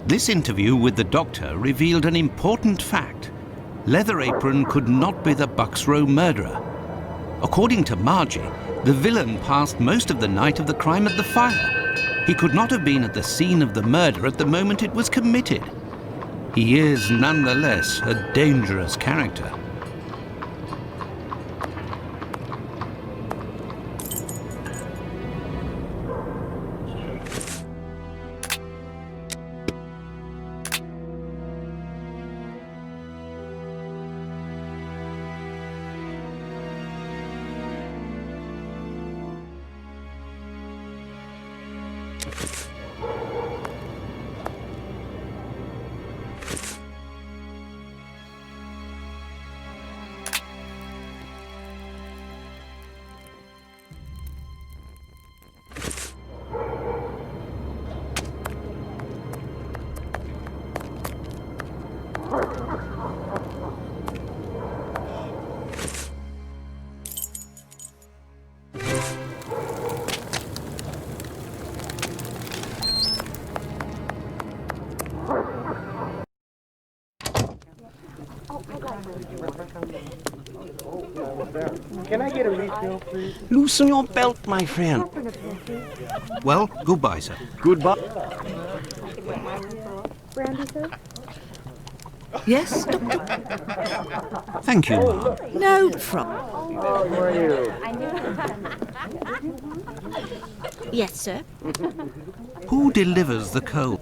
This interview with the doctor revealed an important fact. Leather Apron could not be the Bucks Row murderer. According to Margie, the villain passed most of the night of the crime at the fire. He could not have been at the scene of the murder at the moment it was committed. He is nonetheless a dangerous character. Can I get a refill, please? Loosen your belt, my friend. Well, goodbye, sir. Goodbye. Brandy, sir? Yes, Doctor? Thank you, ma'am. No problem. How are you? Yes, sir. Who delivers the coal?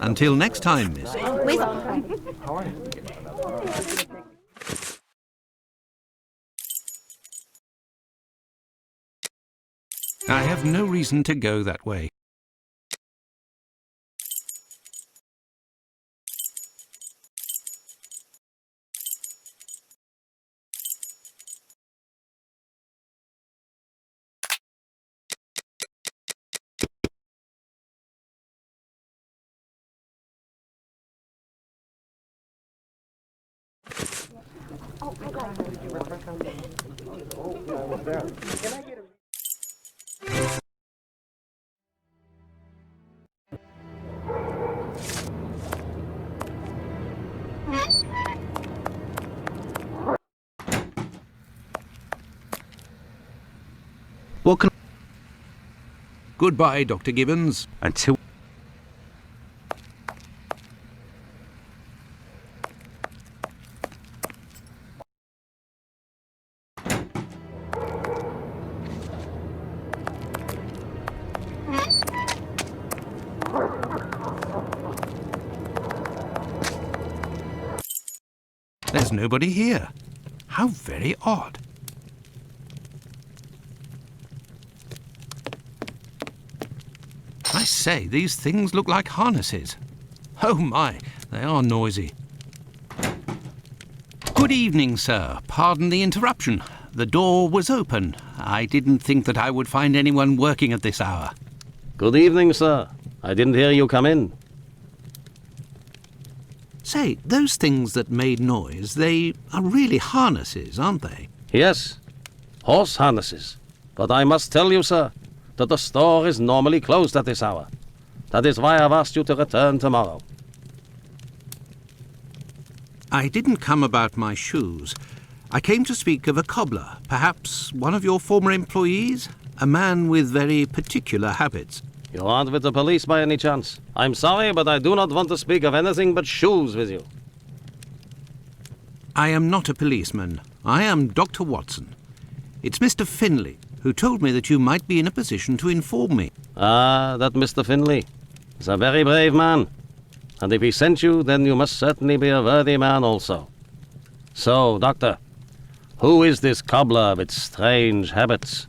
Until next time, miss. With... I have no reason to go that way. What can... Goodbye, Dr. Gibbons. Until... There's nobody here. How very odd. I say, these things look like harnesses. Oh my, they are noisy. Good evening, sir. Pardon the interruption. The door was open. I didn't think that I would find anyone working at this hour. Good evening, sir. I didn't hear you come in. Say, those things that made noise, they are really harnesses, aren't they? Yes, horse harnesses. But I must tell you, sir, that the store is normally closed at this hour. That is why I've asked you to return tomorrow. I didn't come about my shoes. I came to speak of a cobbler, perhaps one of your former employees, a man with very particular habits. You aren't with the police by any chance? I'm sorry, but I do not want to speak of anything but shoes with you. I am not a policeman. I am Dr. Watson. It's Mr. Finlay, who told me that you might be in a position to inform me. Ah, that Mr. Finlay is a very brave man. And if he sent you, then you must certainly be a worthy man also. So, Doctor, who is this cobbler with strange habits?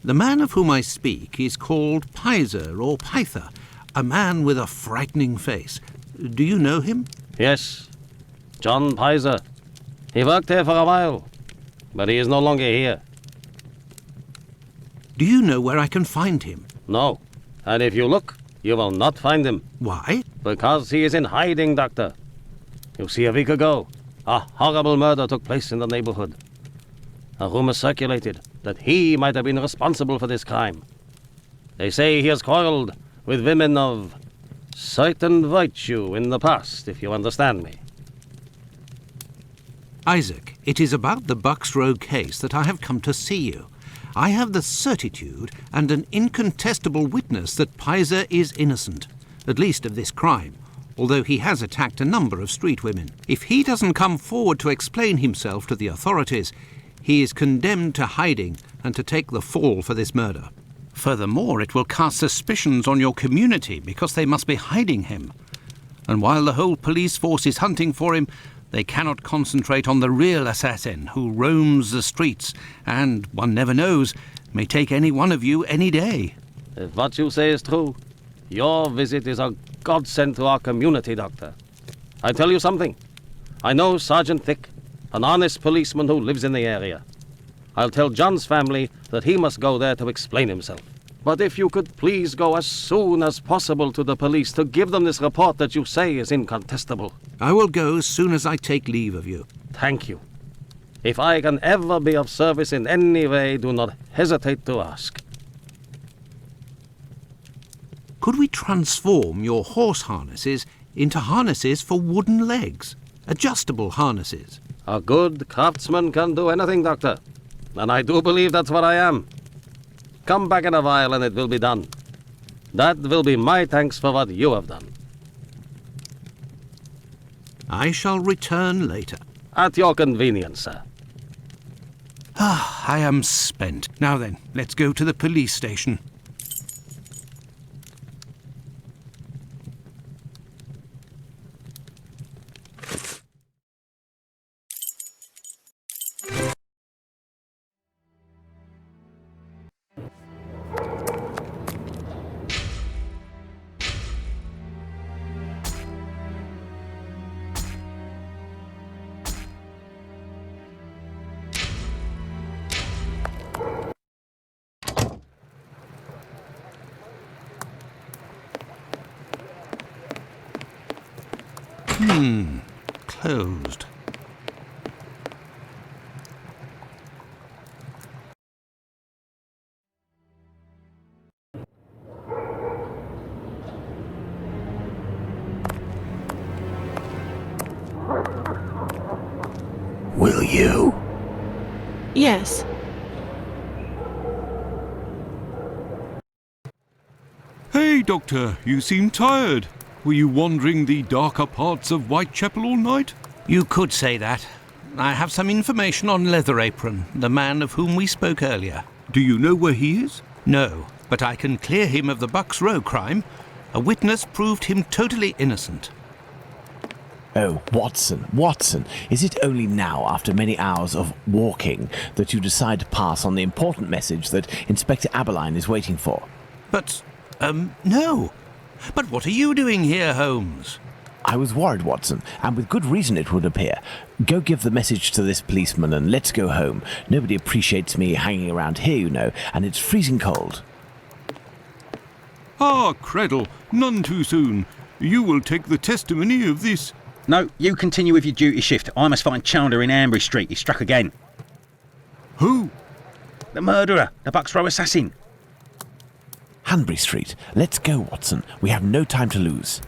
The man of whom I speak is called Pizer or Pyther, a man with a frightening face. Do you know him? Yes, John Pizer. He worked here for a while, but he is no longer here. Do you know where I can find him? No, and if you look, you will not find him. Why? Because he is in hiding, Doctor. You see, a week ago, a horrible murder took place in the neighborhood. A rumor circulated that he might have been responsible for this crime. They say he has quarreled with women of certain virtue in the past, if you understand me. Isaac, it is about the Bucks Row case that I have come to see you. I have the certitude and an incontestable witness that Pizer is innocent, at least of this crime, although he has attacked a number of street women. If he doesn't come forward to explain himself to the authorities, he is condemned to hiding and to take the fall for this murder. Furthermore, it will cast suspicions on your community because they must be hiding him. And while the whole police force is hunting for him, they cannot concentrate on the real assassin who roams the streets and, one never knows, may take any one of you any day. If what you say is true, your visit is a godsend to our community, Doctor. I tell you something. I know Sergeant Thick, an honest policeman who lives in the area. I'll tell John's family that he must go there to explain himself. But if you could please go as soon as possible to the police to give them this report that you say is incontestable. I will go as soon as I take leave of you. Thank you. If I can ever be of service in any way, do not hesitate to ask. Could we transform your horse harnesses into harnesses for wooden legs? Adjustable harnesses? A good craftsman can do anything, Doctor. And I do believe that's what I am. Come back in a while and it will be done. That will be my thanks for what you have done. I shall return later. At your convenience, sir. I am spent. Now then, let's go to the police station. Closed. Will you? Yes. Hey, Doctor, you seem tired. Were you wandering the darker parts of Whitechapel all night? You could say that. I have some information on Leather Apron, the man of whom we spoke earlier. Do you know where he is? No, but I can clear him of the Bucks Row crime. A witness proved him totally innocent. Oh, Watson, is it only now, after many hours of walking, that you decide to pass on the important message that Inspector Aberline is waiting for? But, no. But what are you doing here, Holmes? I was worried, Watson, and with good reason it would appear. Go give the message to this policeman and let's go home. Nobody appreciates me hanging around here, you know, and it's freezing cold. Ah, Creddle, none too soon. You will take the testimony of this. No, you continue with your duty shift. I must find Chandler in Ambury Street. He's struck again. Who? The murderer, the Bucks Row assassin. Hanbury Street. Let's go, Watson. We have no time to lose.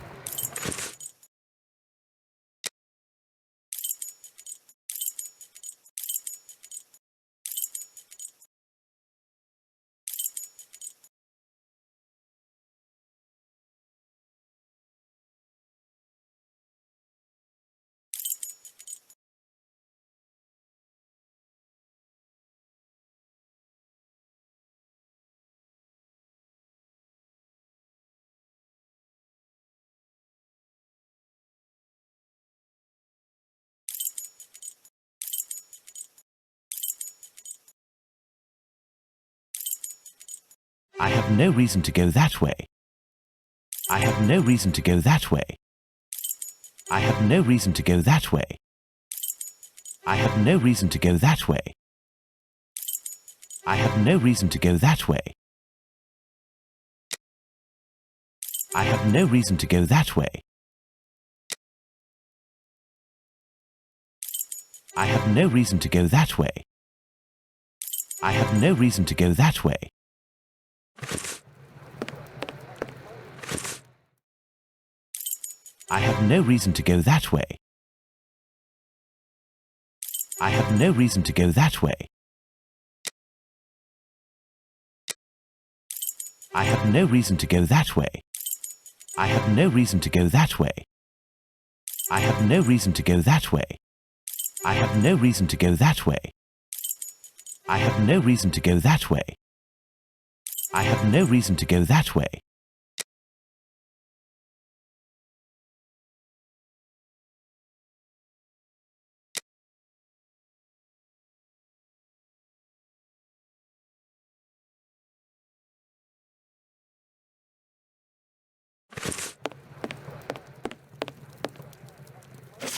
I have no reason to go that way. I have no reason to go that way. I have no reason to go that way. I have no reason to go that way. I have no reason to go that way. I have no reason to go that way. I have no reason to go that way. I have no reason to go that way. I have no reason to go that way. I have no reason to go that way. I have no reason to go that way. I have no reason to go that way. I have no reason to go that way. I have no reason to go that way. I have no reason to go that way. I have no reason to go that way.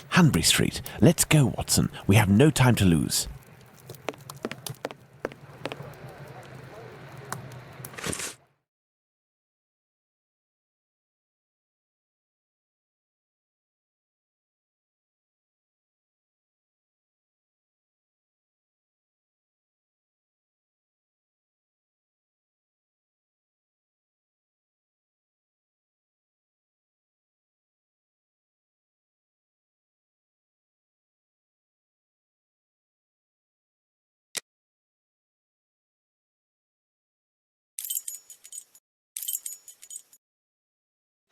Hanbury Street. Let's go, Watson. We have no time to lose.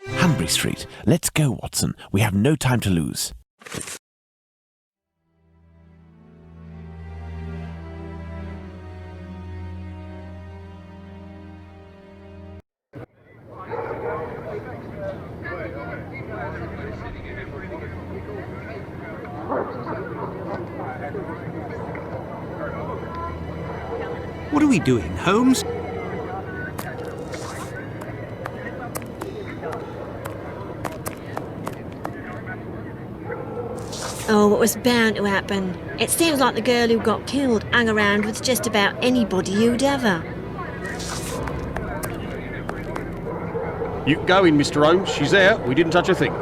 Hanbury Street. Let's go, Watson. We have no time to lose. What are we doing, Holmes? Oh, what was bound to happen? It seems like the girl who got killed hung around with just about anybody who'd ever. You can go in, Mr. Holmes. She's there. We didn't touch a thing.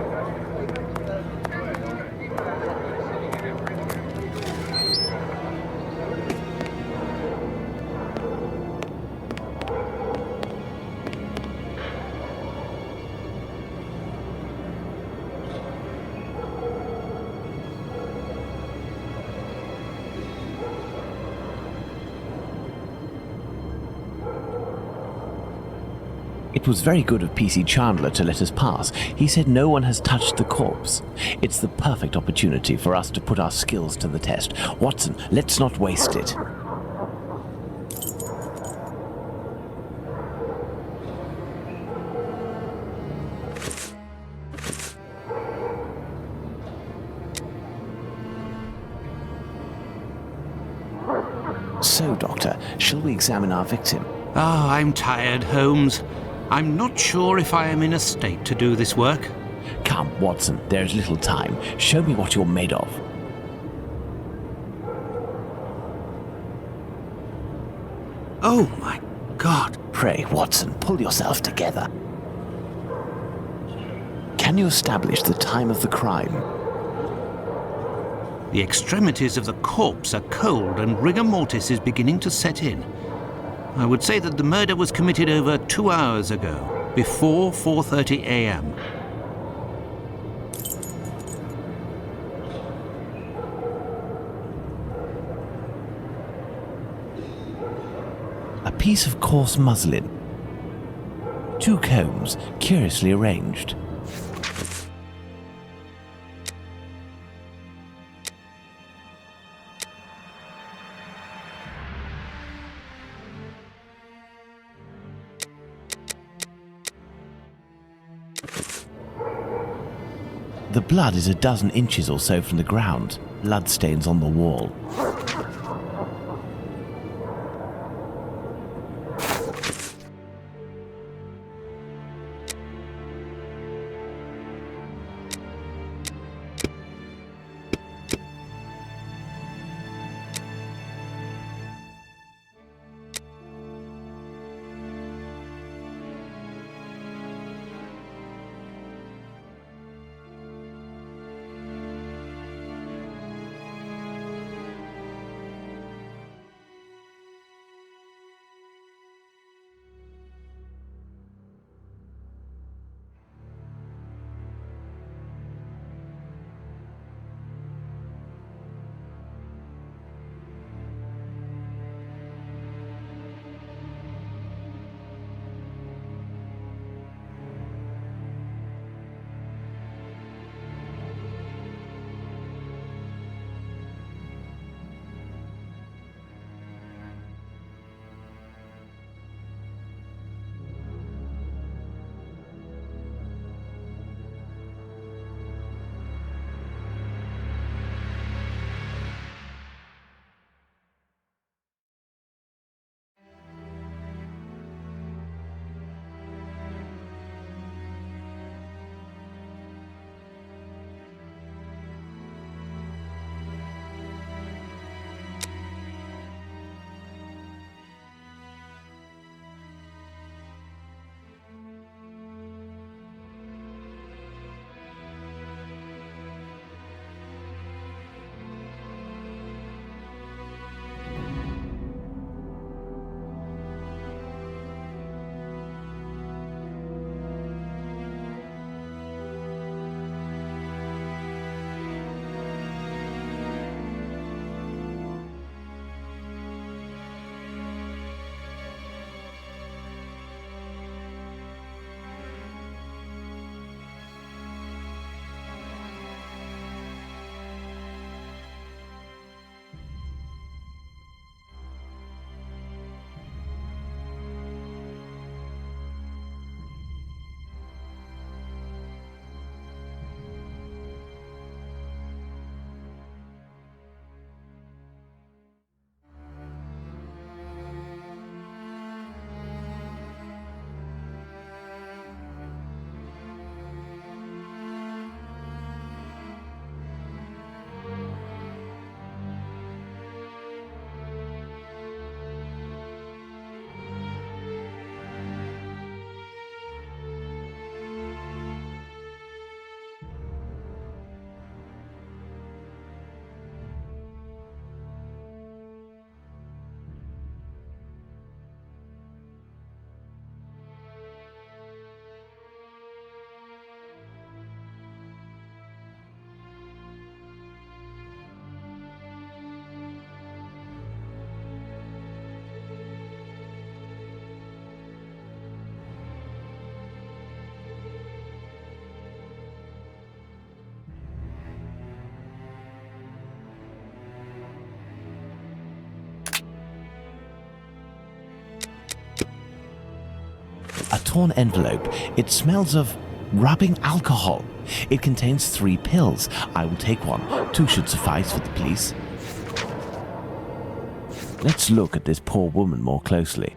It was very good of PC Chandler to let us pass. He said no one has touched the corpse. It's the perfect opportunity for us to put our skills to the test. Watson, let's not waste it. So, Doctor, shall we examine our victim? Ah, I'm tired, Holmes. I'm not sure if I am in a state to do this work. Come, Watson, there is little time. Show me what you're made of. Oh, my God. Pray, Watson, pull yourself together. Can you establish the time of the crime? The extremities of the corpse are cold and rigor mortis is beginning to set in. I would say that the murder was committed over 2 hours ago, before 4:30 a.m. A piece of coarse muslin. 2 combs, curiously arranged. The blood is a dozen inches or so from the ground. Bloodstains on the wall. torn envelope. It smells of rubbing alcohol. It contains 3 pills. I will take one. 2 should suffice for the police. Let's look at this poor woman more closely.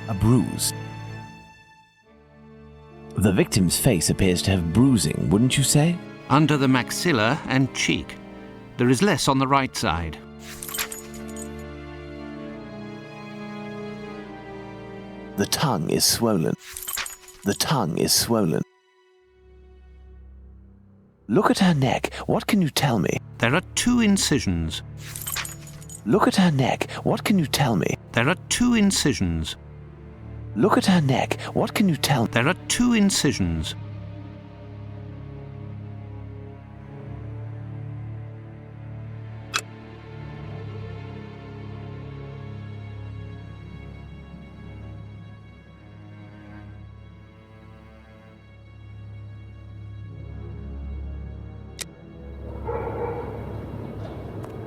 A bruise. The victim's face appears to have bruising, wouldn't you say? Under the maxilla and cheek. There is less on the right side. The tongue is swollen. The tongue is swollen. Look at her neck. What can you tell me? There are 2 incisions. Look at her neck. What can you tell me? There are 2 incisions. Look at her neck. What can you tell me? There are 2 incisions.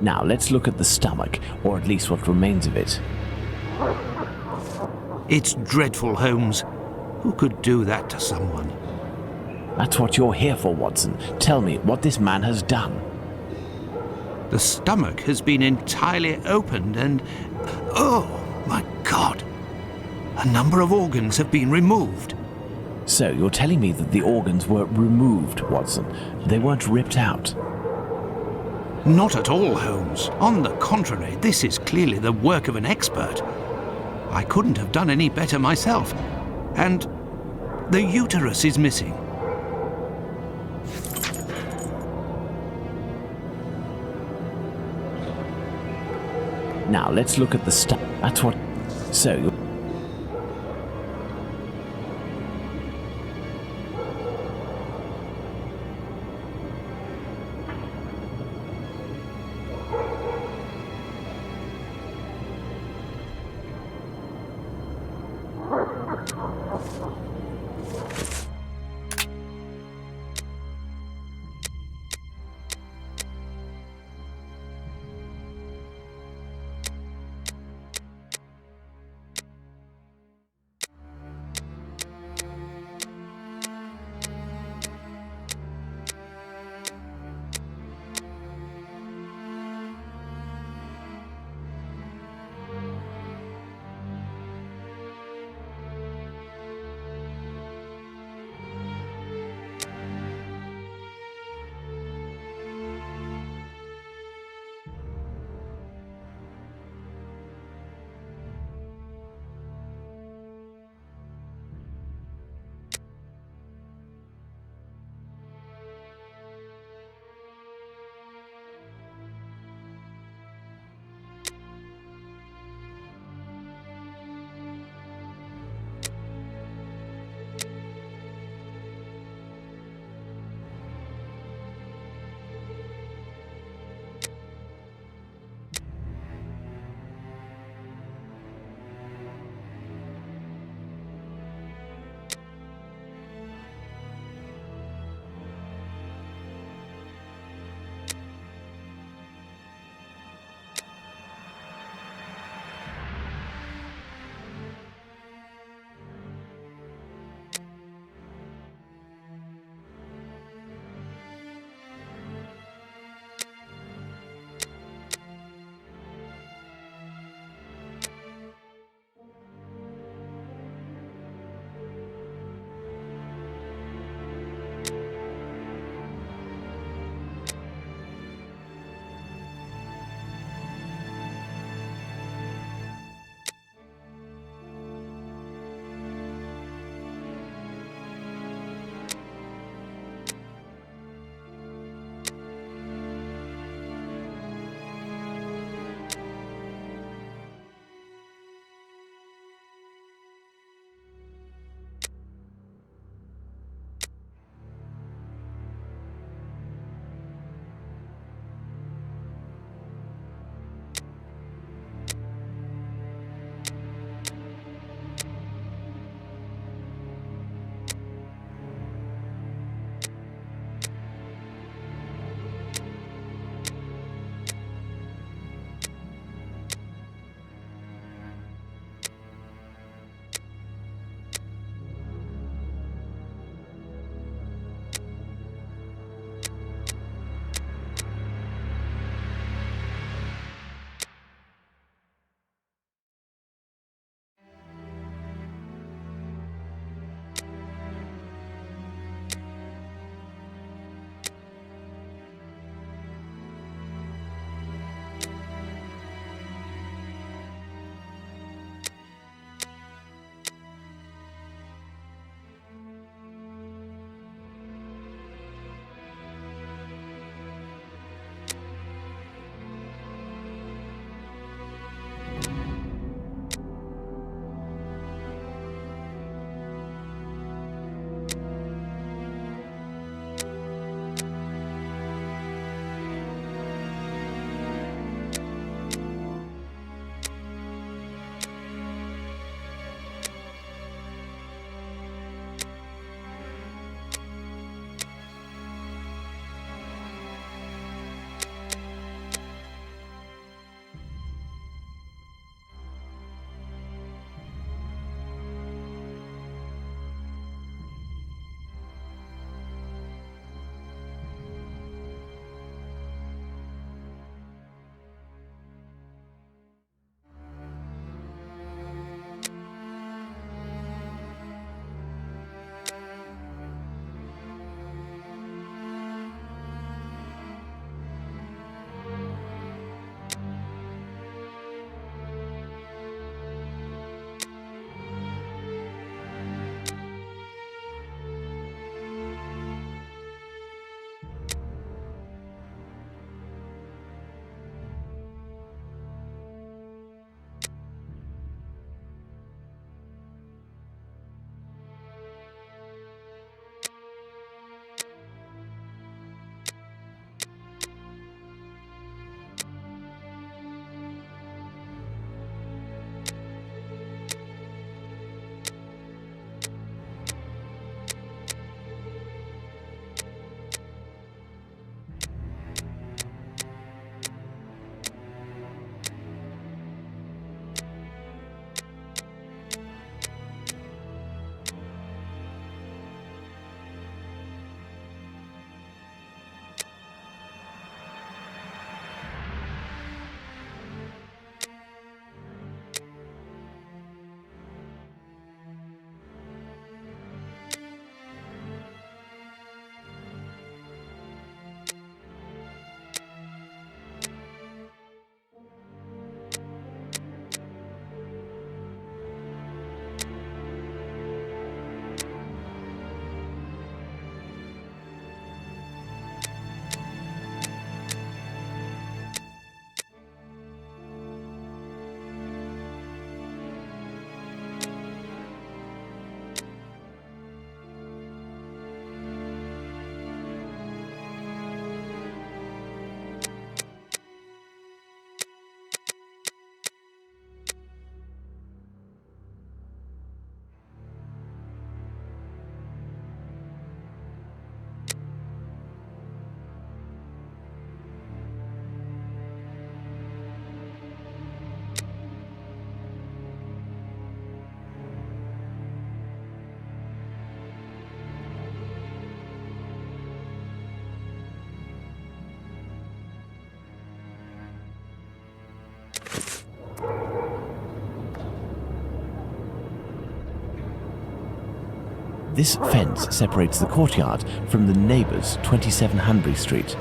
Now let's look at the stomach, or at least what remains of it. It's dreadful, Holmes. Who could do that to someone? That's what you're here for, Watson. Tell me what this man has done. The stomach has been entirely opened and... oh, my God! A number of organs have been removed. So you're telling me that the organs were removed, Watson. They weren't ripped out. Not at all, Holmes. On the contrary, this is clearly the work of an expert. I couldn't have done any better myself. And the uterus is missing. Now let's look at the stomach. That's what... So... This fence separates the courtyard from the neighbours, 27 Hanbury Street.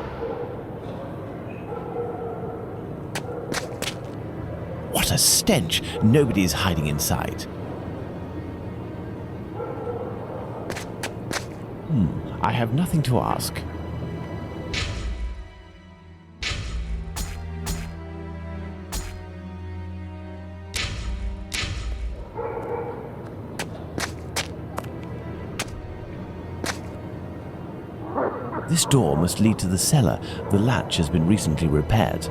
What a stench! Nobody is hiding inside. I have nothing to ask. This door must lead to the cellar. The latch has been recently repaired.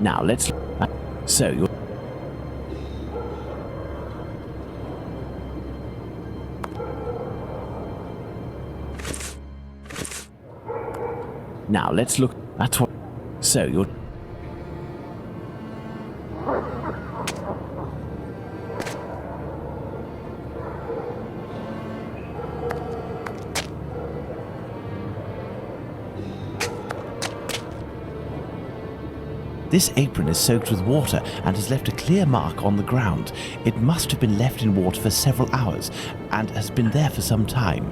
Now let's... So you're... Now let's look at what... So you're... This apron is soaked with water and has left a clear mark on the ground. It must have been left in water for several hours and has been there for some time.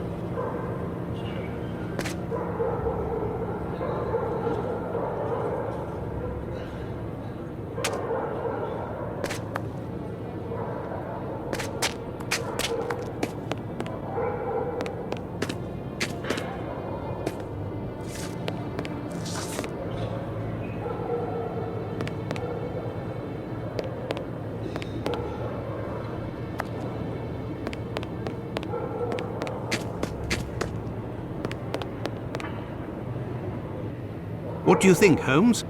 What do you think, Holmes?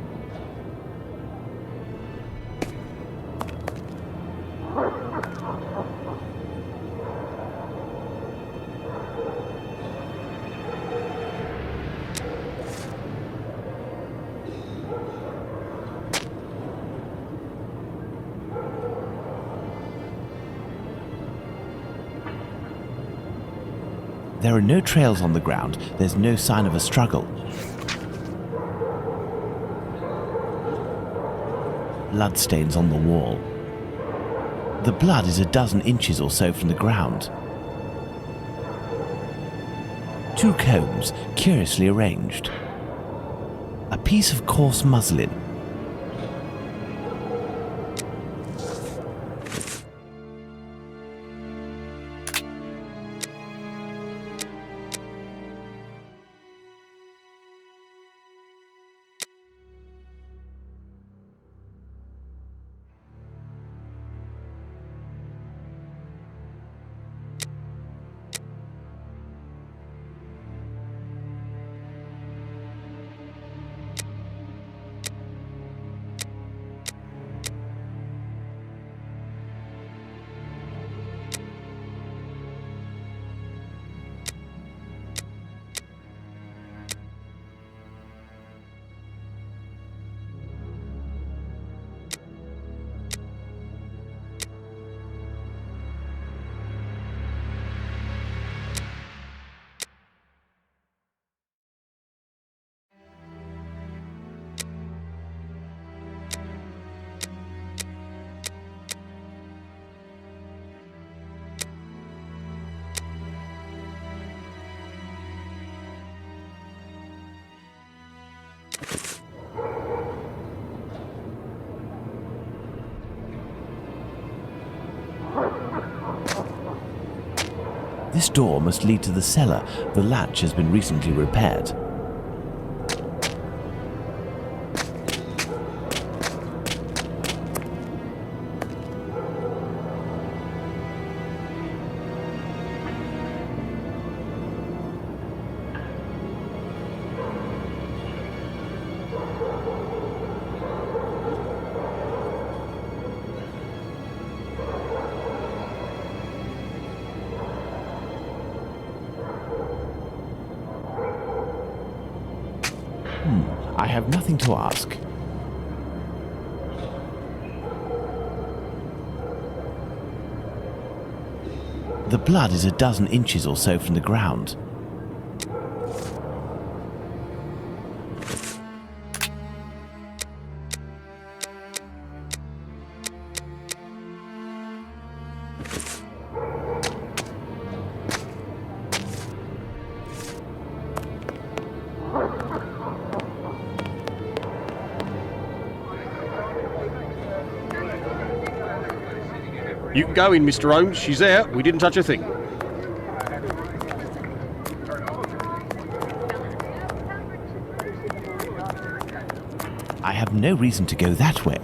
There are no trails on the ground. There's no sign of a struggle. Bloodstains on the wall. The blood is a dozen inches or so from the ground. Two combs, curiously arranged. A piece of coarse muslin. This door must lead to the cellar. The latch has been recently repaired. I have nothing to ask. The blood is a dozen inches or so from the ground. You can go in, Mr. Holmes. She's there. We didn't touch a thing. I have no reason to go that way.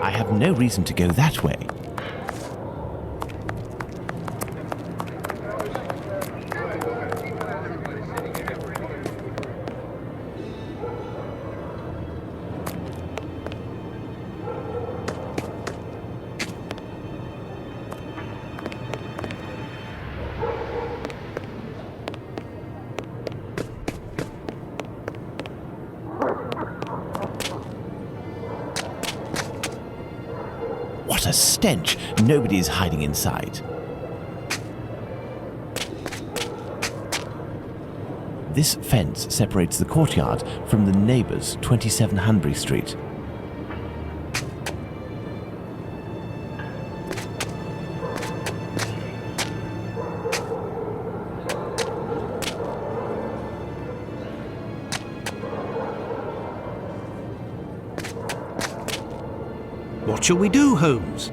I have no reason to go that way. What a stench! Nobody is hiding inside. This fence separates the courtyard from the neighbours, 27 Hanbury Street. What shall we do, Holmes?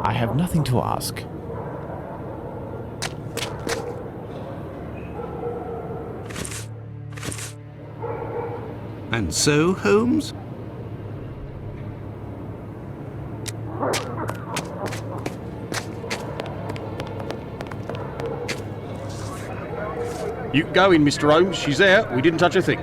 I have nothing to ask. And so, Holmes? You can go in, Mr. Holmes. She's there. We didn't touch a thing.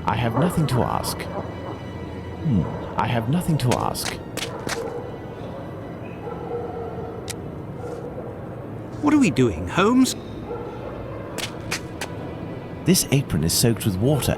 I have nothing to ask. I have nothing to ask. What are we doing, Holmes? This apron is soaked with water.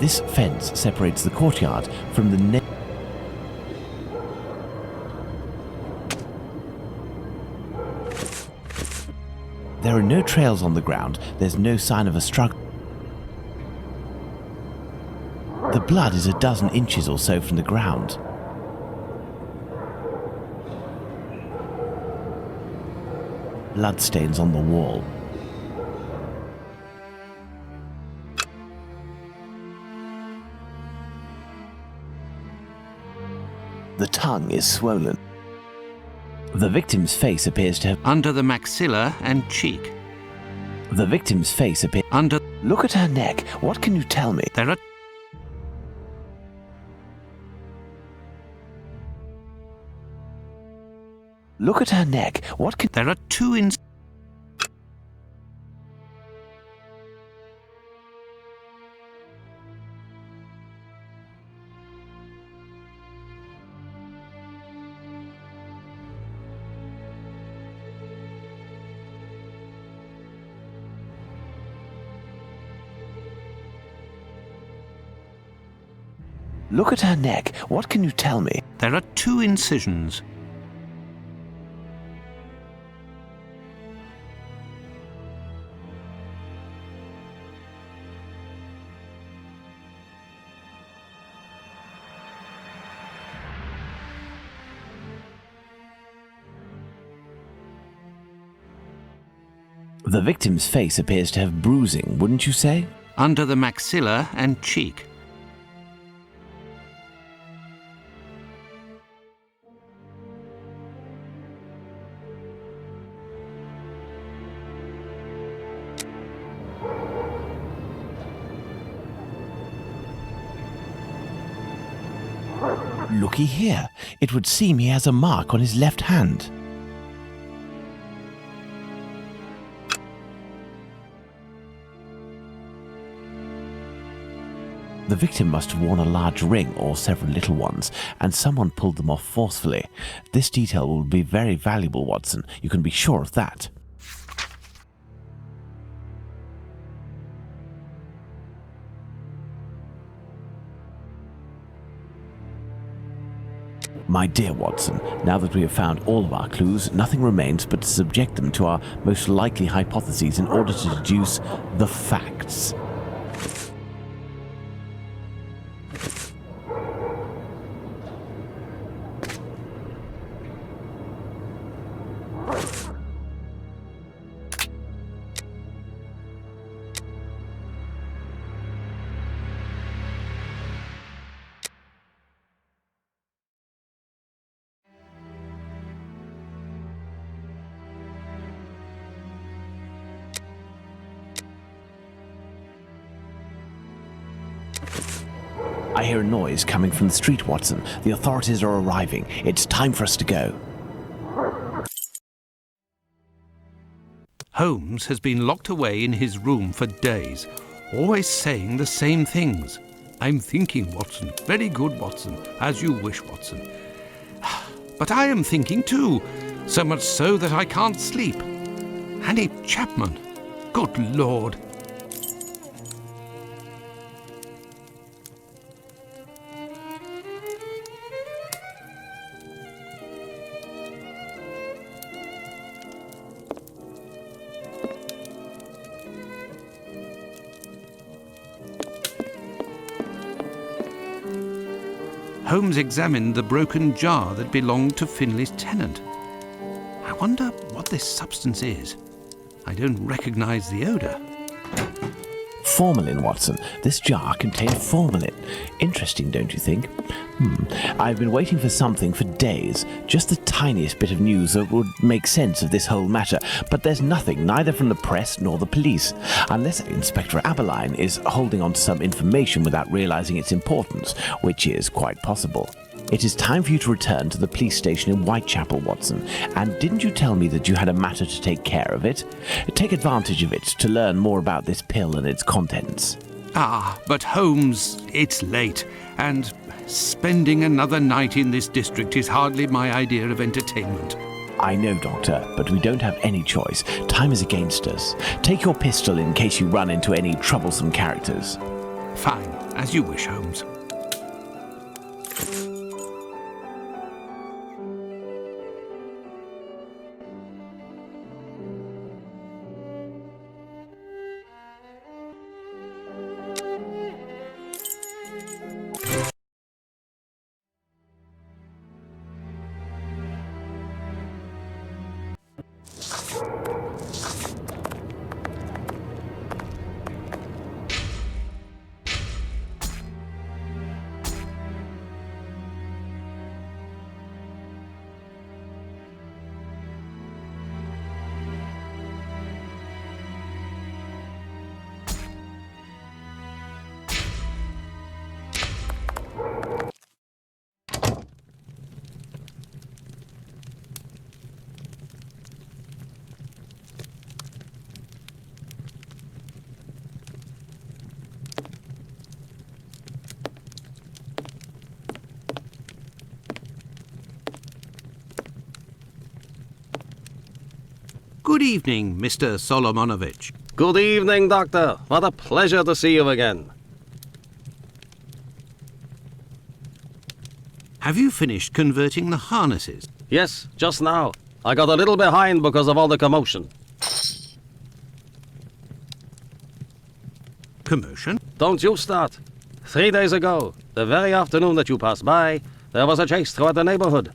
This fence separates the courtyard from the There are no trails on the ground. There's no sign of a struggle. The blood is a dozen inches or so from the ground. Bloodstains on the wall. The tongue is swollen. The victim's face appears to have... Under the maxilla and cheek. The victim's face appears... Under... Look at her neck. What can you tell me? There are... Look at her neck. What can... There are two in... Look at her neck. What can you tell me? There are 2 incisions. The victim's face appears to have bruising, wouldn't you say? Under the maxilla and cheek. Looky here. It would seem he has a mark on his left hand. The victim must have worn a large ring or several little ones, and someone pulled them off forcefully. This detail will be very valuable, Watson. You can be sure of that. My dear Watson, now that we have found all of our clues, nothing remains but to subject them to our most likely hypotheses in order to deduce the facts. I hear a noise coming from the street, Watson. The authorities are arriving. It's time for us to go. Holmes has been locked away in his room for days, always saying the same things. I'm thinking, Watson. Very good, Watson. As you wish, Watson. But I am thinking too, so much so that I can't sleep. Annie Chapman. Good Lord. Holmes examined the broken jar that belonged to Finley's tenant. I wonder what this substance is. I don't recognize the odour. Formalin, Watson. This jar contained formalin. Interesting, don't you think? I've been waiting for something for days. Just the tiniest bit of news that would make sense of this whole matter. But there's nothing, neither from the press nor the police. Unless Inspector Aberline is holding on to some information without realizing its importance, which is quite possible. It is time for you to return to the police station in Whitechapel, Watson. And didn't you tell me that you had a matter to take care of it? Take advantage of it to learn more about this pill and its contents. Ah, but Holmes, it's late, and spending another night in this district is hardly my idea of entertainment. I know, Doctor, but we don't have any choice. Time is against us. Take your pistol in case you run into any troublesome characters. Fine, as you wish, Holmes. Good evening, Mr. Solomonovich. Good evening, Doctor. What a pleasure to see you again. Have you finished converting the harnesses? Yes, just now. I got a little behind because of all the commotion. Commotion? Don't you start. 3 days ago, the very afternoon that you passed by, there was a chase throughout the neighborhood.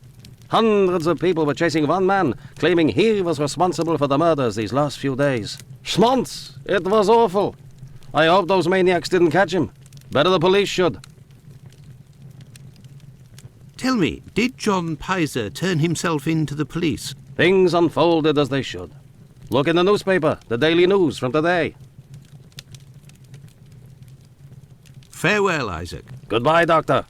Hundreds of people were chasing one man, claiming he was responsible for the murders these last few days. Schmonz! It was awful. I hope those maniacs didn't catch him. Better the police should. Tell me, did John Pizer turn himself in to the police? Things unfolded as they should. Look in the newspaper, the Daily News from today. Farewell, Isaac. Goodbye, Doctor.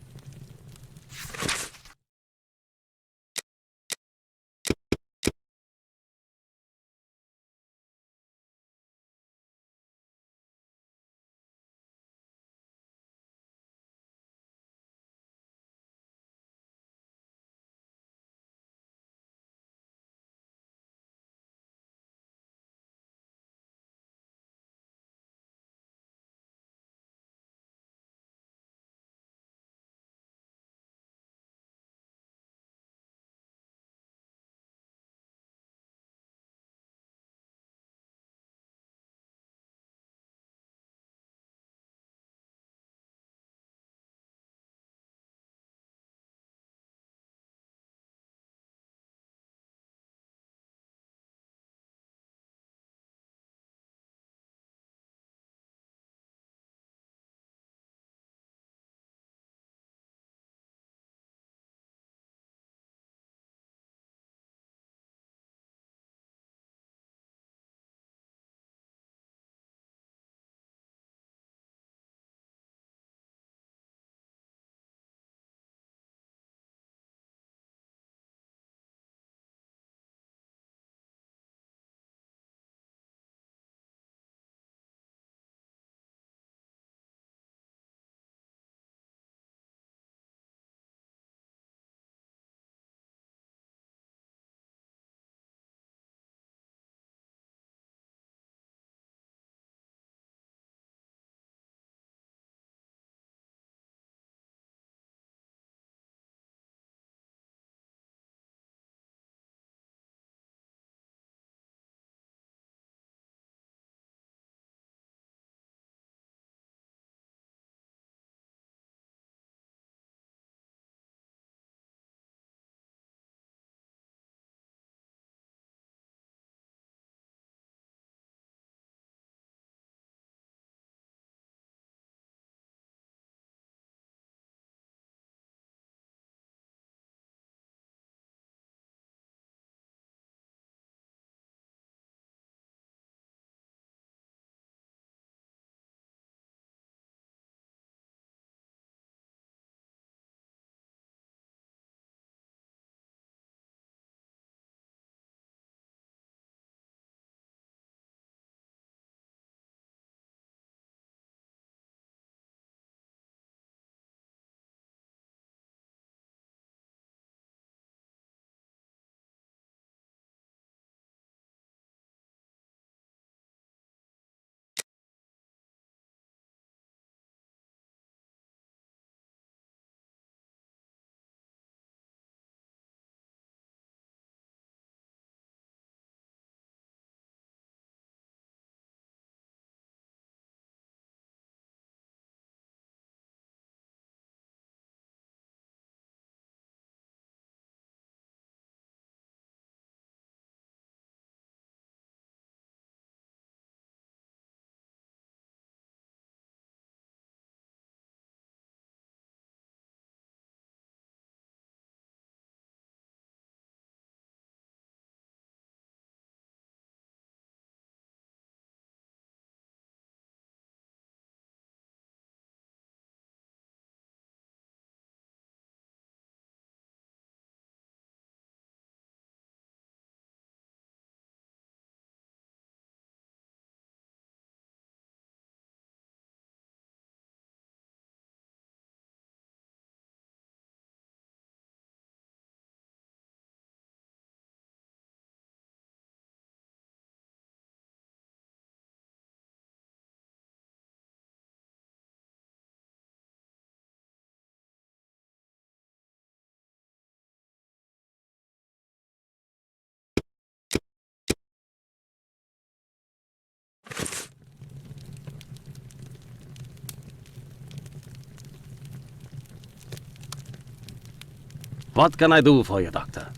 What can I do for you, Doctor?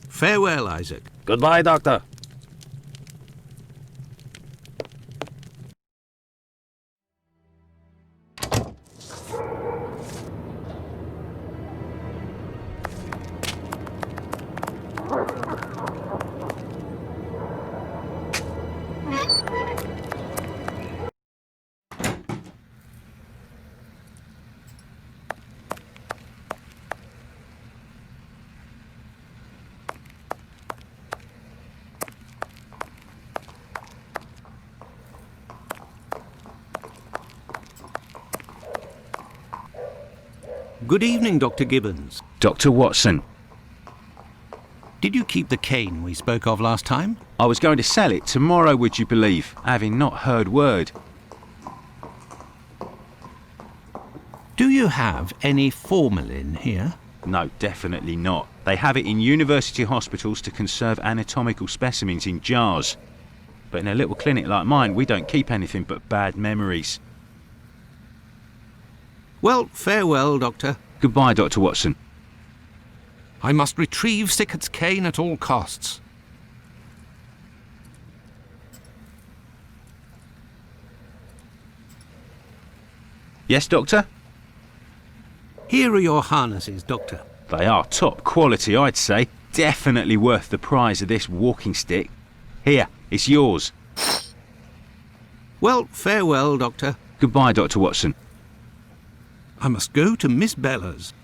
Farewell, Isaac. Goodbye, Doctor. Good evening, Dr. Gibbons. Dr. Watson, Did you keep the cane we spoke of last time? I was going to sell it tomorrow, would you believe, having not heard word. Do you have any formalin here? No, definitely not. They have it in university hospitals to conserve anatomical specimens in jars. But in a little clinic like mine, we don't keep anything but bad memories. Well, farewell, Doctor. Goodbye, Dr. Watson. I must retrieve Sickert's cane at all costs. Yes, Doctor? Here are your harnesses, Doctor. They are top quality, I'd say. Definitely worth the price of this walking stick. Here, it's yours. Well, farewell, Doctor. Goodbye, Dr. Watson. I must go to Miss Bella's.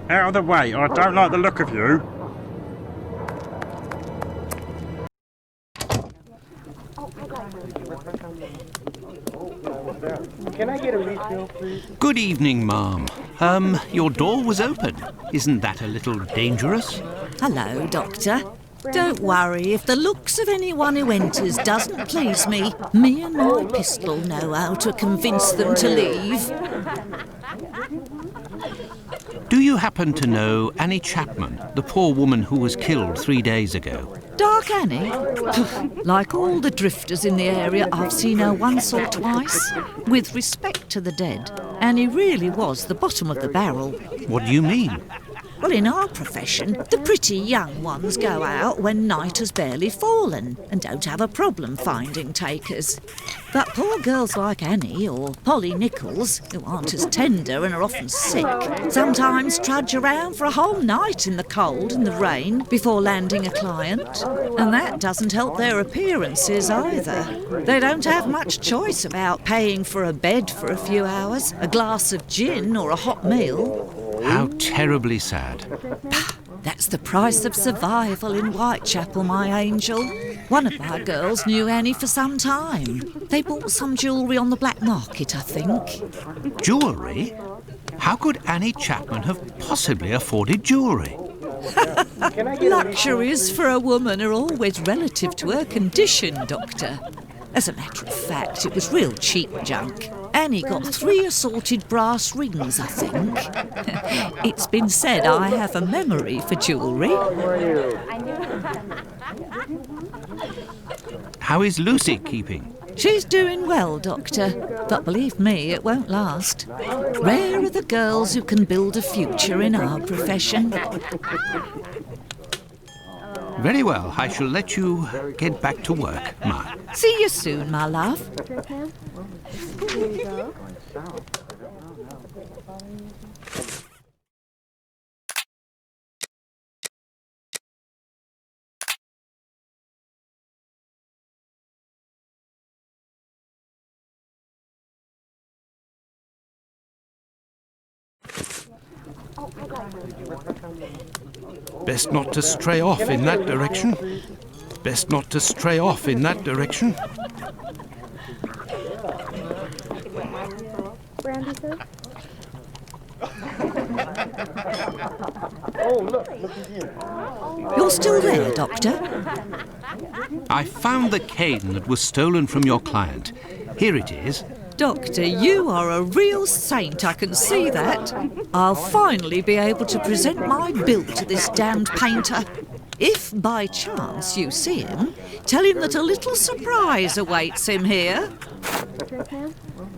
Out of the way, I don't like the look of you. Can I get a refill, please? Good evening, ma'am. Your door was open. Isn't that a little dangerous? Hello, Doctor. Don't worry if the looks of anyone who enters doesn't please me. Me and my pistol know how to convince them to leave. Do you happen to know Annie Chapman, the poor woman who was killed 3 days ago? Dark Annie? Like all the drifters in the area, I've seen her once or twice. With respect to the dead, Annie really was the bottom of the barrel. What do you mean? Well, in our profession, the pretty young ones go out when night has barely fallen and don't have a problem finding takers. But poor girls like Annie or Polly Nichols, who aren't as tender and are often sick, sometimes trudge around for a whole night in the cold and the rain before landing a client. And that doesn't help their appearances either. They don't have much choice about paying for a bed for a few hours, a glass of gin or a hot meal. How terribly sad. That's the price of survival in Whitechapel, my angel. One of my girls knew Annie for some time. They bought some jewellery on the black market, I think. Jewellery? How could Annie Chapman have possibly afforded jewellery? Luxuries for a woman are always relative to her condition, Doctor. As a matter of fact, it was real cheap junk. Annie got 3 assorted brass rings, I think. It's been said I have a memory for jewellery. How is Lucy keeping? She's doing well, Doctor, but believe me, it won't last. Rare are the girls who can build a future in our profession. Very well, I shall let you get back to work, Ma. See you soon, my love. Best not to stray off in that direction. Best not to stray off in that direction. Brandy, sir? You're still there, Doctor? I found the cane that was stolen from your client. Here it is. Doctor, you are a real saint, I can see that. I'll finally be able to present my bill to this damned painter. If by chance you see him, tell him that a little surprise awaits him here.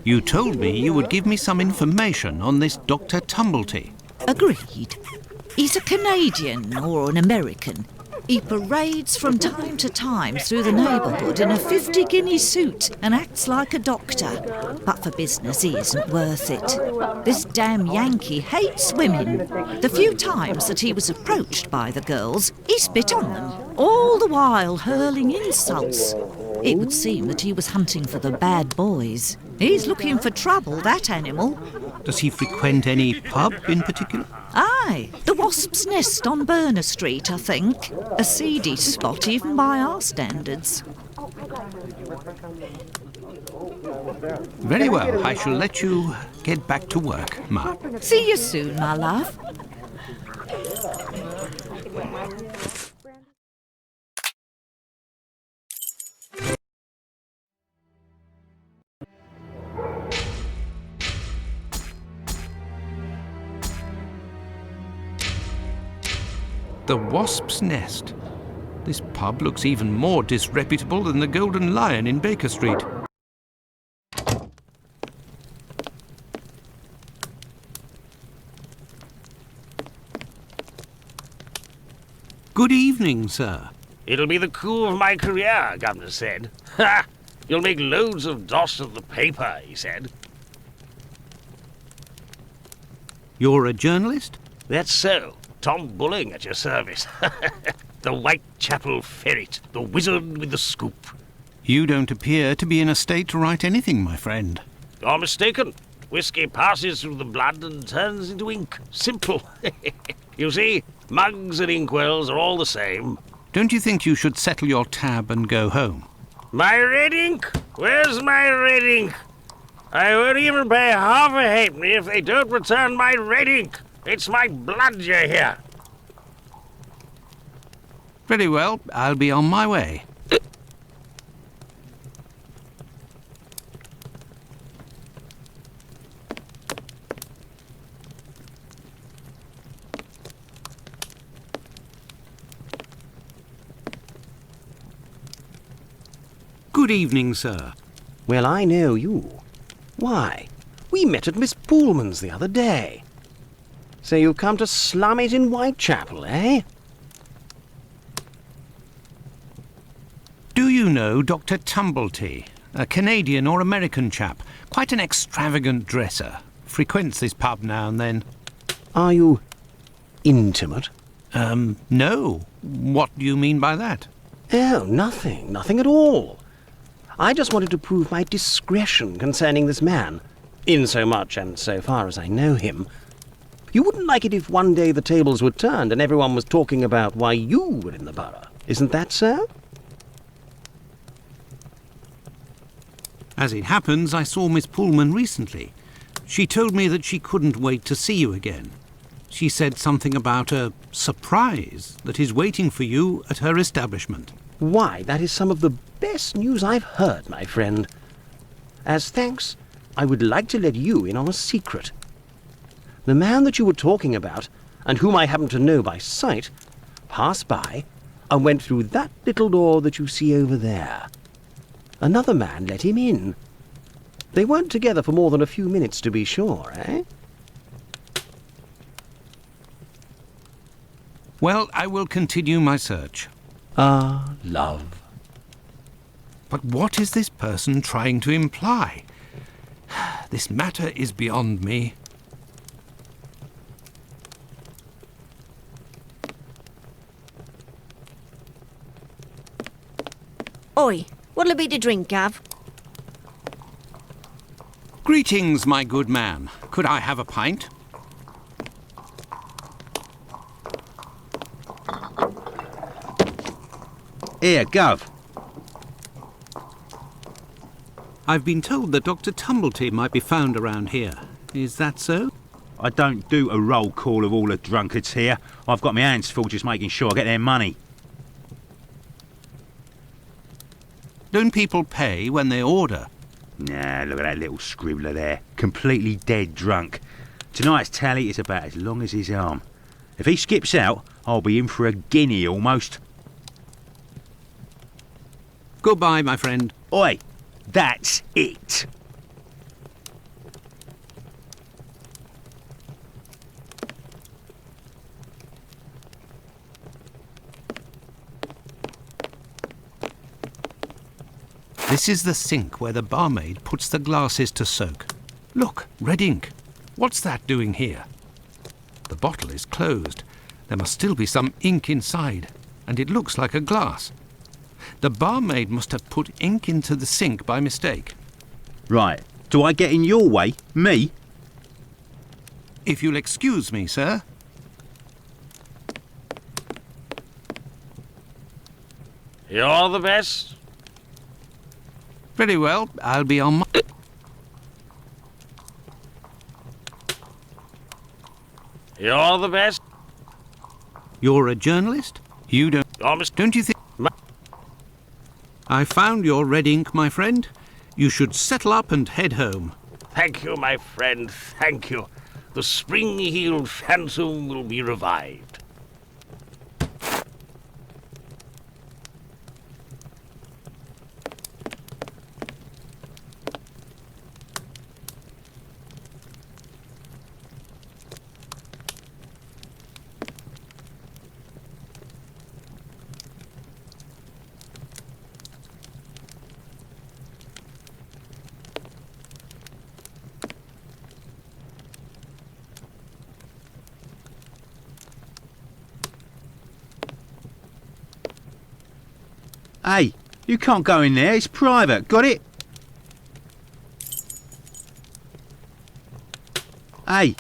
You told me you would give me some information on this Dr. Tumblety. Agreed. He's a Canadian or an American. He parades from time to time through the neighbourhood in a 50-guinea suit and acts like a doctor. But for business, he isn't worth it. This damn Yankee hates women. The few times that he was approached by the girls, he spit on them, all the while hurling insults. It would seem that he was hunting for the bad boys. He's looking for trouble, that animal. Does he frequent any pub in particular? Aye, the Wasp's Nest on Burner Street, I think. A seedy spot even by our standards. Very well, I shall let you get back to work, Ma. See you soon, my love. The Wasp's Nest. This pub looks even more disreputable than the Golden Lion in Baker Street. Good evening, sir. It'll be the coup of my career, Governor said. Ha! You'll make loads of doss of the paper, he said. You're a journalist? That's so. Tom Bulling at your service. The Whitechapel ferret, the wizard with the scoop. You don't appear to be in a state to write anything, my friend. You're mistaken. Whiskey passes through the blood and turns into ink. Simple. You see, mugs and inkwells are all the same. Don't you think you should settle your tab and go home? My red ink? Where's my red ink? I won't even pay half a halfpenny if they don't return my red ink. It's my blood you hear. Very well, I'll be on my way. Good evening, sir. Well, I know you. Why, we met at Miss Poolman's the other day. So you've come to slum it in Whitechapel, eh? Do you know Dr. Tumblety, a Canadian or American chap? Quite an extravagant dresser. Frequents this pub now and then. Are you intimate? No. What do you mean by that? Oh, nothing. Nothing at all. I just wanted to prove my discretion concerning this man, in so much and so far as I know him. You wouldn't like it if one day the tables were turned and everyone was talking about why you were in the borough. Isn't that so? As it happens, I saw Miss Poolman recently. She told me that she couldn't wait to see you again. She said something about a surprise that is waiting for you at her establishment. Why, that is some of the best news I've heard, my friend. As thanks, I would like to let you in on a secret. The man that you were talking about, and whom I happen to know by sight, passed by and went through that little door that you see over there. Another man let him in. They weren't together for more than a few minutes, to be sure, eh? Well, I will continue my search. Ah, love. But what is this person trying to imply? This matter is beyond me. Oi, what'll it be to drink, Gav? Greetings, my good man. Could I have a pint? Here, Gov. I've been told that Dr. Tumblety might be found around here. Is that so? I don't do a roll call of all the drunkards here. I've got my hands full just making sure I get their money. Don't people pay when they order? Nah, look at that little scribbler there. Completely dead drunk. Tonight's tally is about as long as his arm. If he skips out, I'll be in for a guinea almost. Goodbye, my friend. Oi, that's it. This is the sink where the barmaid puts the glasses to soak. Look, red ink. What's that doing here? The bottle is closed. There must still be some ink inside, and it looks like a glass. The barmaid must have put ink into the sink by mistake. Right, do I get in your way? Me? If you'll excuse me, sir. You're the best. Very well, I'll be on my... You're the best. You're a journalist? You don't... Don't you think... I found your red ink, my friend. You should settle up and head home. Thank you, my friend, thank you. The spring-heeled phantom will be revived. Hey, you can't go in there. It's private. Got it? Hey.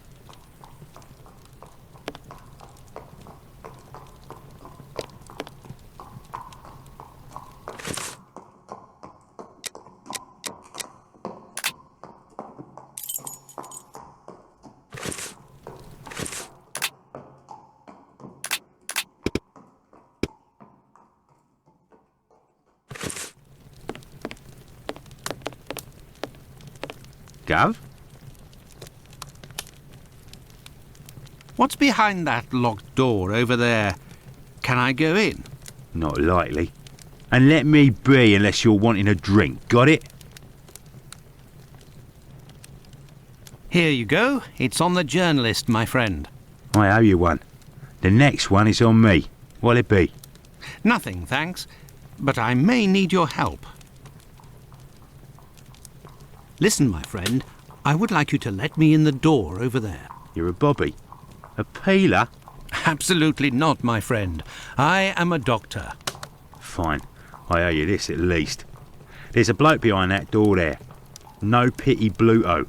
Gov? What's behind that locked door over there? Can I go in? Not likely. And let me be unless you're wanting a drink. Got it? Here you go. It's on the journalist, my friend. I owe you one. The next one is on me. What'll it be? Nothing, thanks. But I may need your help. Listen, my friend, I would like you to let me in the door over there. You're a bobby. A peeler? Absolutely not, my friend. I am a doctor. Fine. I owe you this at least. There's a bloke behind that door there. No pity Bluto.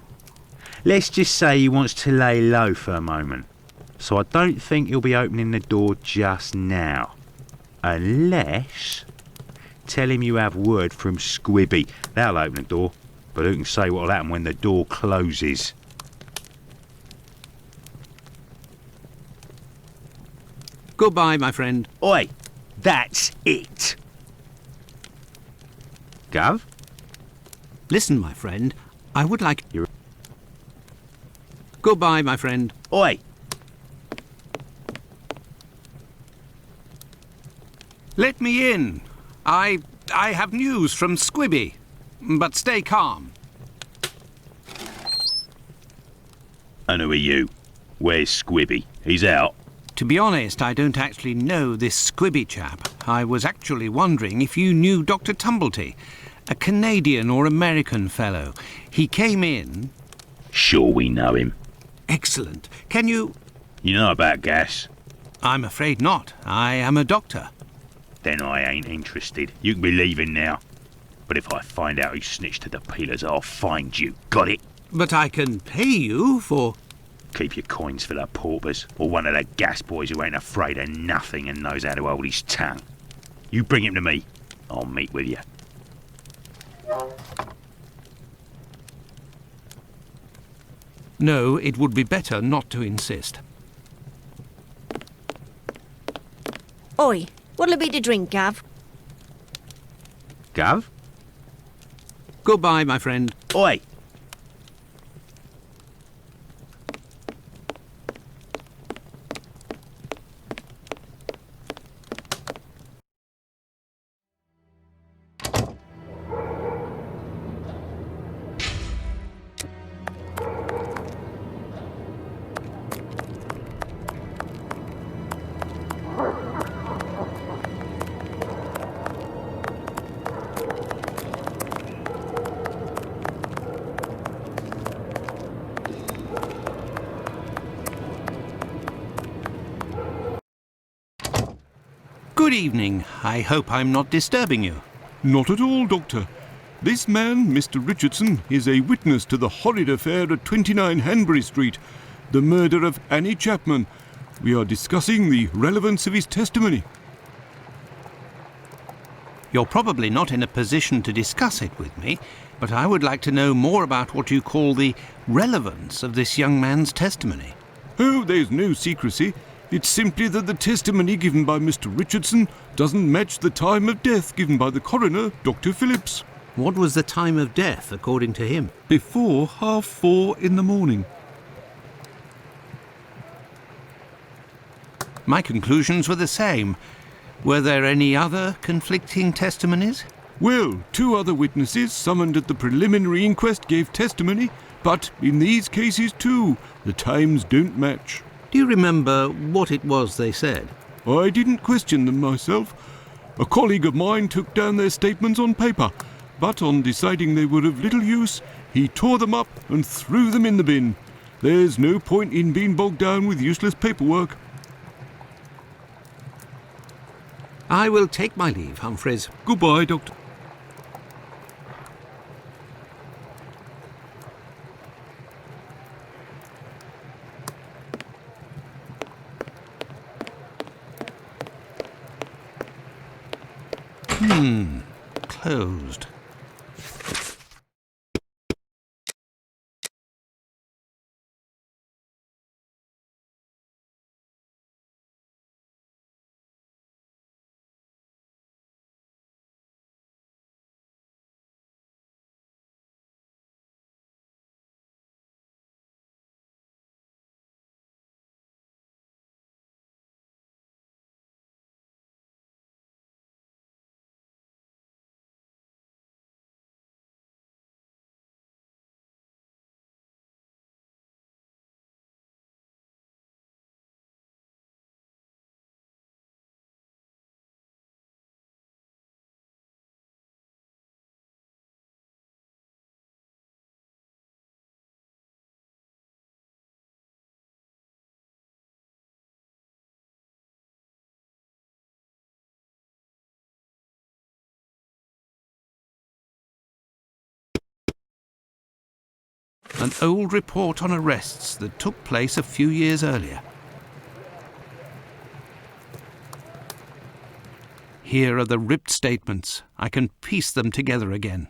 Let's just say he wants to lay low for a moment. So I don't think he'll be opening the door just now. Unless... Tell him you have word from Squibby. That'll open the door. But who can say what'll happen when the door closes? Goodbye, my friend. Oi, that's it. Gov? Listen, my friend, I would like... You're... Goodbye, my friend. Oi! Let me in. I have news from Squibby. But stay calm. And who are you? Where's Squibby? He's out. To be honest, I don't actually know this Squibby chap. I was actually wondering if you knew Dr. Tumblety, a Canadian or American fellow. He came in... Sure we know him. Excellent. Can you... You know about gas? I'm afraid not. I am a doctor. Then I ain't interested. You can be leaving now. But if I find out who snitched to the peelers, I'll find you. Got it? But I can pay you for... Keep your coins for the paupers, or one of the gas boys who ain't afraid of nothing and knows how to hold his tongue. You bring him to me. I'll meet with you. No, it would be better not to insist. Oi, what'll it be to drink, Gav? Gov? Goodbye, my friend. Oi! Good evening. I hope I'm not disturbing you. Not at all, Doctor. This man, Mr. Richardson, is a witness to the horrid affair at 29 Hanbury Street, the murder of Annie Chapman. We are discussing the relevance of his testimony. You're probably not in a position to discuss it with me, but I would like to know more about what you call the relevance of this young man's testimony. Oh, there's no secrecy. It's simply that the testimony given by Mr. Richardson doesn't match the time of death given by the coroner, Dr. Phillips. What was the time of death, according to him? Before 4:30 in the morning. My conclusions were the same. Were there any other conflicting testimonies? Well, 2 other witnesses summoned at the preliminary inquest gave testimony, but in these cases too, the times don't match. Do you remember what it was they said? I didn't question them myself. A colleague of mine took down their statements on paper, but on deciding they were of little use, he tore them up and threw them in the bin. There's no point in being bogged down with useless paperwork. I will take my leave, Humphreys. Goodbye, Doctor. Closed. An old report on arrests that took place a few years earlier. Here are the ripped statements. I can piece them together again.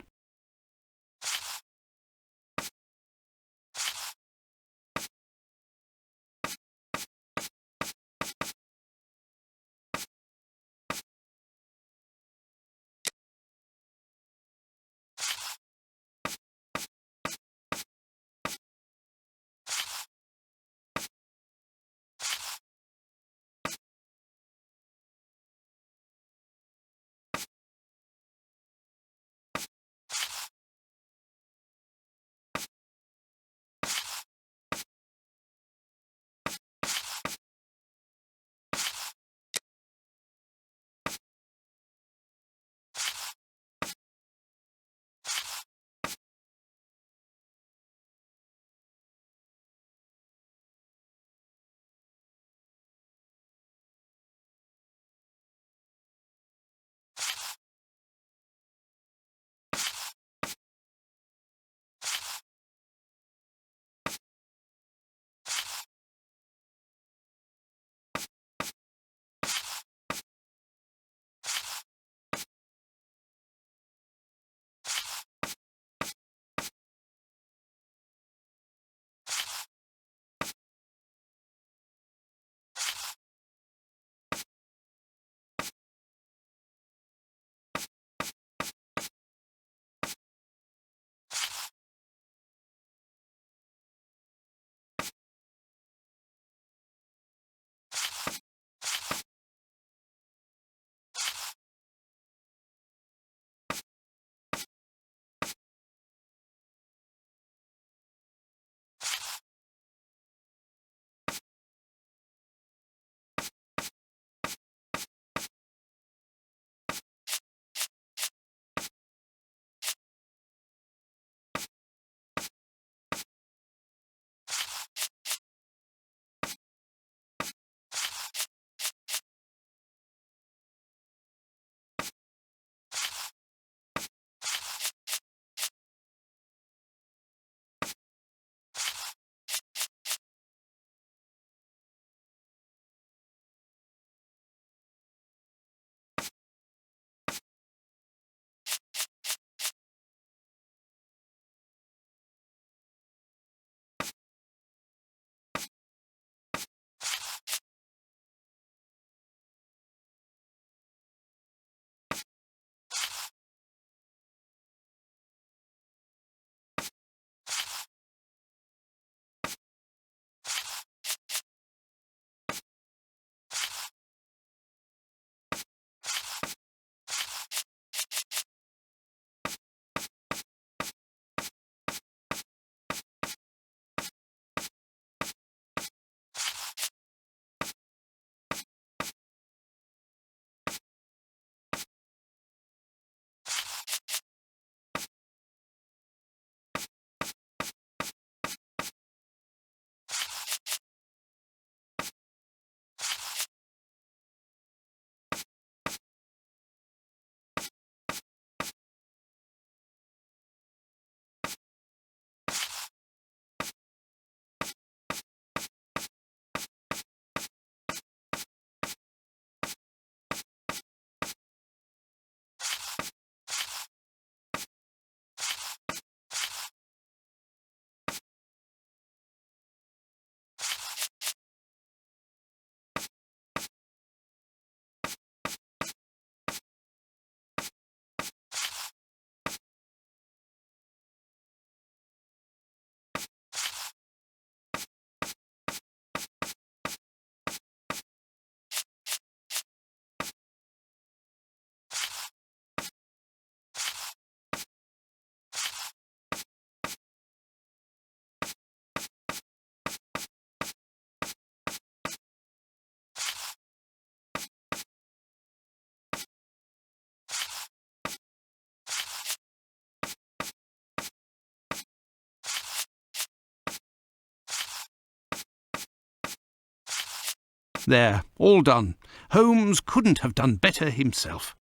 There, all done. Holmes couldn't have done better himself.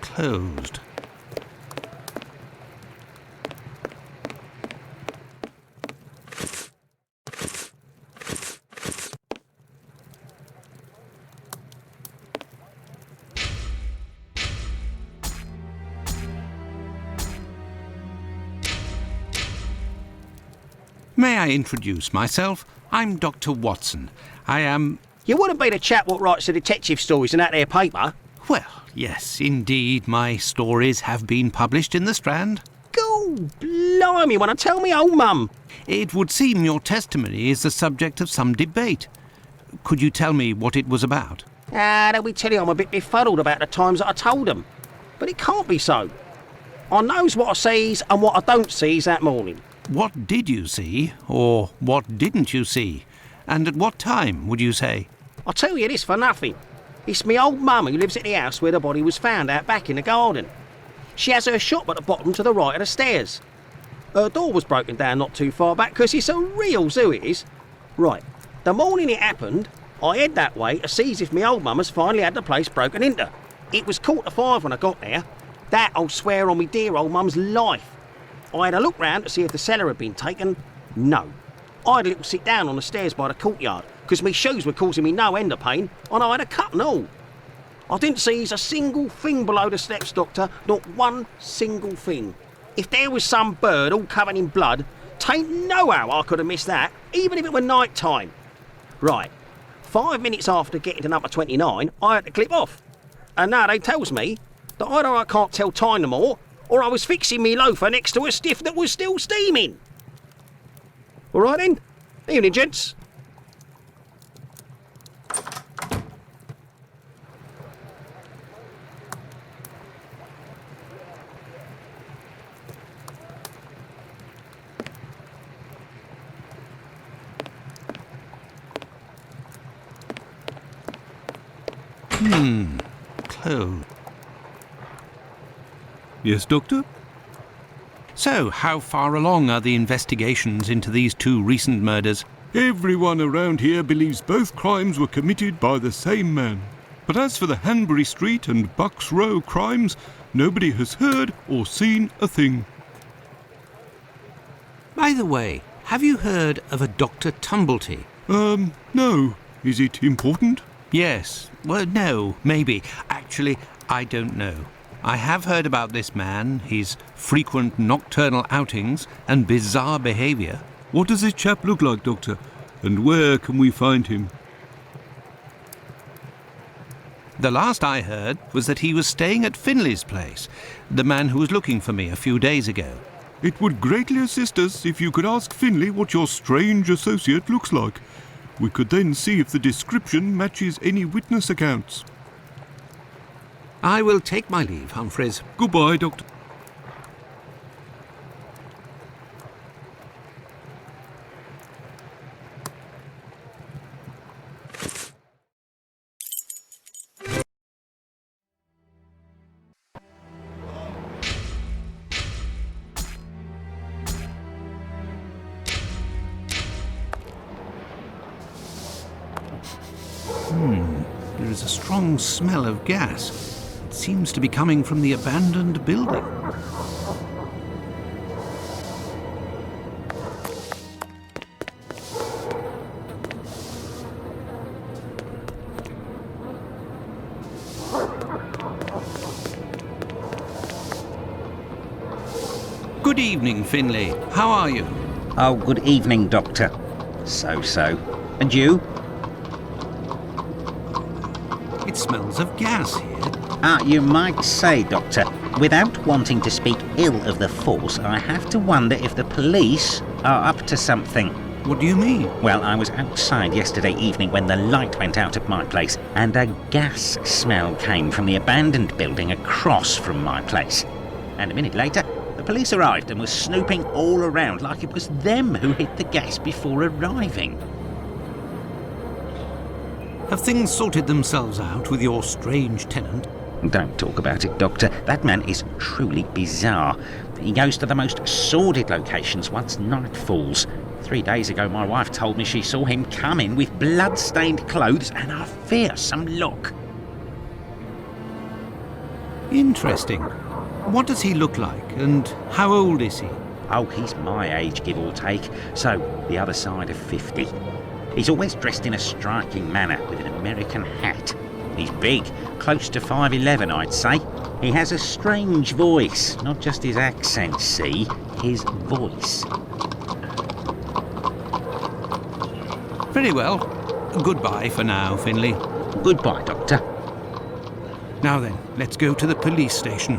Closed. May I introduce myself? I'm Dr. Watson. I am... You wouldn't be the chap what writes the detective stories in that there paper? Well, yes, indeed, my stories have been published in the Strand. Go blimey, wanna tell me old mum? It would seem your testimony is the subject of some debate. Could you tell me what it was about? They'll be telling I'm a bit befuddled about the times that I told them. But it can't be so. I knows what I sees and what I don't sees that morning. What did you see, or what didn't you see? And at what time, would you say? I'll tell you this for nothing. It's me old mum who lives at the house where the body was found out back in the garden. She has her shop at the bottom to the right of the stairs. Her door was broken down not too far back because it's a real zoo it is. Right, the morning it happened, I head that way to see if me old mum has finally had the place broken into. It was 4:45 when I got there. That I'll swear on me dear old mum's life. I had a look round to see if the cellar had been taken. No. I had a little sit down on the stairs by the courtyard because me shoes were causing me no end of pain and I had a cut and all. I didn't seize a single thing below the steps, Doctor, not one single thing. If there was some bird all covered in blood, tain't no how I could have missed that, even if it were night time. Right, 5 minutes after getting to number 29, I had to clip off. And now they tells me that either I can't tell time no more, or I was fixing me loafer next to a stiff that was still steaming. All right then, evening gents. Clothes. Yes, Doctor? So, how far along are the investigations into these two recent murders? Everyone around here believes both crimes were committed by the same man. But as for the Hanbury Street and Bucks Row crimes, nobody has heard or seen a thing. By the way, have you heard of a Dr. Tumblety? No. Is it important? Yes. Well, no, maybe. Actually, I don't know. I have heard about this man, his frequent nocturnal outings and bizarre behaviour. What does this chap look like, Doctor? And where can we find him? The last I heard was that he was staying at Finley's place, the man who was looking for me a few days ago. It would greatly assist us if you could ask Finley what your strange associate looks like. We could then see if the description matches any witness accounts. I will take my leave, Humphreys. Goodbye, Doctor. There is a strong smell of gas. It seems to be coming from the abandoned building. Good evening, Finley. How are you? Oh, good evening, Doctor. So. And you? It smells of gas here. You might say, Doctor, without wanting to speak ill of the force, I have to wonder if the police are up to something. What do you mean? Well, I was outside yesterday evening when the light went out at my place, and a gas smell came from the abandoned building across from my place. And a minute later, the police arrived and was snooping all around like it was them who hit the gas before arriving. Have things sorted themselves out with your strange tenant? Don't talk about it, Doctor. That man is truly bizarre. He goes to the most sordid locations once night falls. 3 days ago, my wife told me she saw him come in with blood-stained clothes and a fearsome look. Interesting. What does he look like, and how old is he? Oh, he's my age, give or take, so the other side of 50. He's always dressed in a striking manner with an American hat. He's big, close to 5'11", I'd say. He has a strange voice, not just his accent, see, his voice. Very well. Goodbye for now, Finley. Goodbye, Doctor. Now then, let's go to the police station.